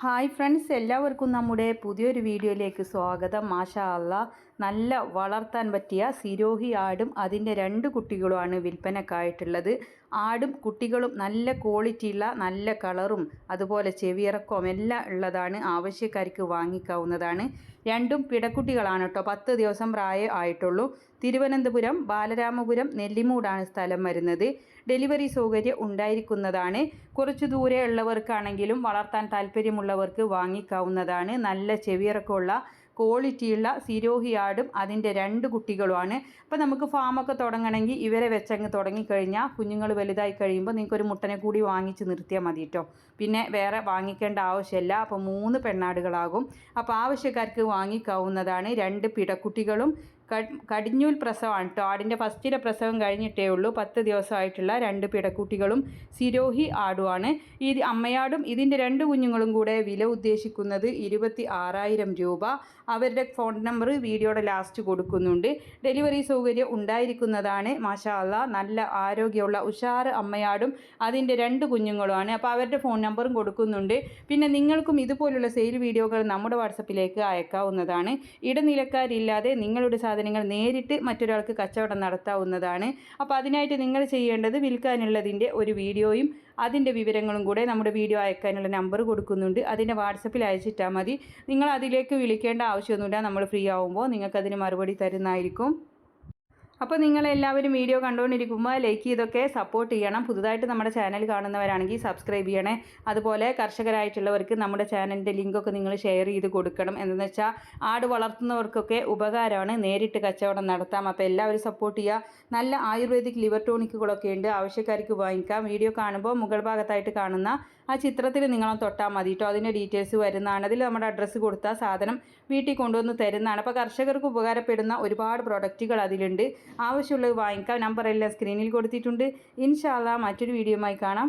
Hi friends, എല്ലാവർക്കും നമ്മുടെ പുതിയൊരു വീഡിയോയിലേക്ക് സ്വാഗതം. മാഷാ അല്ലാ, നല്ല വളർത്താൻ പറ്റിയ സിരോഹി ആടും അതിൻ്റെ 2 കുട്ടികളുമാണ് വിൽപ്പനക്കായിട്ടുള്ളത്. ആടും കുട്ടികളും നല്ല ക്വാളിറ്റിയുള്ള നല്ല കളറും അതുപോലെ ചെവിയിറക്കവും എല്ലാം ഉള്ളതാണ്. ആവശ്യക്കാർക്ക് വാങ്ങിക്കാവുന്നതാണ്. 2 പിടക്കുട്ടികളാണ് കേട്ടോ. 10 ദിവസം പ്രായം ആയിട്ടുള്ളൂ. തിരുവനന്തപുരം ബാലരാമപുരം നെല്ലിമൂടാണ് സ്ഥലം വരുന്നത്. ഡെലിവറി സൗകര്യം ഉണ്ടായിരിക്കുന്നതാണ്. കുറച്ച് ദൂരെ ഉള്ളവർക്കാണെങ്കിലും വളർത്താൻ താല്പര്യമുള്ളവർക്ക് വാങ്ങിക്കാവുന്നതാണ്. നല്ല ചെവിയിറക്കമുള്ള ക്വാളിറ്റിയുള്ള സിരോഹി ആടും അതിൻ്റെ 2 കുട്ടികളുമാണ്. അപ്പോൾ നമുക്ക് ഫാമൊക്കെ തുടങ്ങണമെങ്കിൽ ഇവരെ വെച്ചങ്ങ് തുടങ്ങിക്കഴിഞ്ഞാൽ കുഞ്ഞുങ്ങൾ വലുതായി കഴിയുമ്പോൾ നിങ്ങൾക്കൊരു മുട്ടനെ കൂടി വാങ്ങിച്ച് നിർത്തിയാൽ മതി കേട്ടോ. പിന്നെ വേറെ വാങ്ങിക്കേണ്ട ആവശ്യമില്ല. അപ്പോൾ 3 പെണ്ണാടുകളാകും. അപ്പോൾ ആവശ്യക്കാർക്ക് വാങ്ങിക്കാവുന്നതാണ്. 2 പിടക്കുട്ടികളും കടിഞ്ഞൂൽ പ്രസവമാണ് കേട്ടോ. ആടിൻ്റെ ഫസ്റ്റിലെ പ്രസവം കഴിഞ്ഞിട്ടേ ഉള്ളൂ. 10 ദിവസമായിട്ടുള്ള 2 പിടക്കുട്ടികളും സിരോഹി ആടുമാണ്. ഈ അമ്മയാടും ഇതിൻ്റെ 2 കുഞ്ഞുങ്ങളും കൂടെ വില ഉദ്ദേശിക്കുന്നത് 26,000 രൂപ. അവരുടെ ഫോൺ നമ്പർ വീഡിയോയുടെ ലാസ്റ്റ് കൊടുക്കുന്നുണ്ട്. ഡെലിവറി സൗകര്യം ഉണ്ടായിരിക്കുന്നതാണ്. മാഷാ അല്ലാ, നല്ല ആരോഗ്യമുള്ള ഉഷാറ് അമ്മയാടും അതിൻ്റെ 2 കുഞ്ഞുങ്ങളുമാണ്. അപ്പോൾ അവരുടെ ഫോൺ നമ്പറും കൊടുക്കുന്നുണ്ട്. പിന്നെ നിങ്ങൾക്കും ഇതുപോലുള്ള സെയിൽ വീഡിയോകൾ നമ്മുടെ വാട്സപ്പിലേക്ക് അയക്കാവുന്നതാണ്. ഇടനിലക്കാരില്ലാതെ നിങ്ങളുടെ സാധനങ്ങൾ നേരിട്ട് മറ്റൊരാൾക്ക് കച്ചവടം നടത്താവുന്നതാണ്. അപ്പോൾ അതിനായിട്ട് നിങ്ങൾ ചെയ്യേണ്ടത് വിൽക്കാനുള്ളതിൻ്റെ ഒരു വീഡിയോയും അതിൻ്റെ വിവരങ്ങളും കൂടെ നമ്മുടെ വീഡിയോ അയക്കാനുള്ള നമ്പർ കൊടുക്കുന്നുണ്ട്. അതിൻ്റെ വാട്സപ്പിൽ അയച്ചിട്ടാൽ മതി. നിങ്ങൾ അതിലേക്ക് വിളിക്കേണ്ട ആവശ്യമൊന്നുമില്ല. നമ്മൾ ഫ്രീ ആവുമ്പോൾ നിങ്ങൾക്കതിന് മറുപടി തരുന്നതായിരിക്കും. അപ്പോൾ നിങ്ങളെല്ലാവരും വീഡിയോ കണ്ടുകൊണ്ടിരിക്കുമ്പോൾ ലൈക്ക് ചെയ്തൊക്കെ സപ്പോർട്ട് ചെയ്യണം. പുതുതായിട്ട് നമ്മുടെ ചാനൽ കാണുന്നവരാണെങ്കിൽ സബ്സ്ക്രൈബ് ചെയ്യണേ. അതുപോലെ കർഷകരായിട്ടുള്ളവർക്ക് നമ്മുടെ ചാനലിൻ്റെ ലിങ്കൊക്കെ നിങ്ങൾ ഷെയർ ചെയ്ത് കൊടുക്കണം. എന്തെന്ന് വെച്ചാൽ ആട് വളർത്തുന്നവർക്കൊക്കെ ഉപകാരമാണ്. നേരിട്ട് കച്ചവടം നടത്താം. അപ്പോൾ എല്ലാവരും സപ്പോർട്ട് ചെയ്യുക. നല്ല ആയുർവേദിക് ലിവർ ടോണിക്കുകളൊക്കെ ഉണ്ട്. ആവശ്യക്കാർക്ക് വാങ്ങിക്കാം. വീഡിയോ കാണുമ്പോൾ മുകൾ ഭാഗത്തായിട്ട് കാണുന്ന ആ ചിത്രത്തിൽ നിങ്ങളൊന്ന് തൊട്ടാൽ മതി കേട്ടോ. അതിൻ്റെ ഡീറ്റെയിൽസ് വരുന്നതാണ്. അതിൽ നമ്മുടെ അഡ്രസ്സ് കൊടുത്താൽ സാധനം വീട്ടിൽ കൊണ്ടുവന്ന് തരുന്നതാണ്. അപ്പോൾ കർഷകർക്ക് ഉപകാരപ്പെടുന്ന ഒരുപാട് പ്രൊഡക്റ്റുകൾ അതിലുണ്ട്. ആവശ്യമുള്ളത് വാങ്ങിക്കാം. നമ്പർ എല്ലാം സ്ക്രീനിൽ കൊടുത്തിട്ടുണ്ട്. ഇൻഷാ അല്ലാ മറ്റൊരു വീഡിയോയുമായി കാണാം.